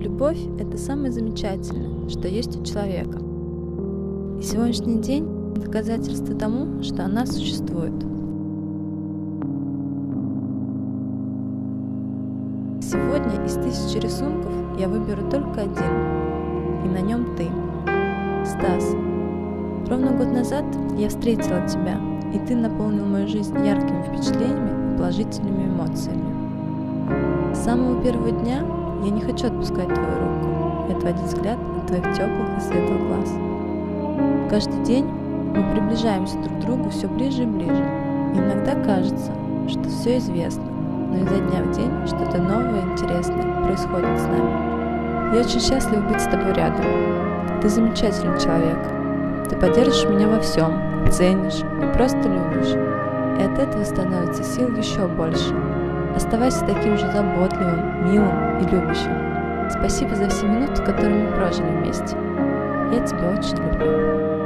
Любовь – это самое замечательное, что есть у человека. И сегодняшний день – доказательство тому, что она существует. Сегодня из 1000 рисунков я выберу только один, и на нем ты. Стас, ровно год назад я встретила тебя, и ты наполнил мою жизнь яркими впечатлениями и положительными эмоциями. С самого первого дня я не хочу отпускать твою руку и отводить взгляд от твоих теплых и светлых глаз. Каждый день мы приближаемся друг к другу все ближе и ближе, и иногда кажется, что все известно, но изо дня в день что-то новое и интересное происходит с нами. Я очень счастлива быть с тобой рядом. Ты замечательный человек. Ты поддержишь меня во всем, ценишь и просто любишь. И от этого становится сил еще больше. Оставайся таким же заботливым, милым и любящим. Спасибо за все минуты, которые мы прожили вместе. Я тебя очень люблю.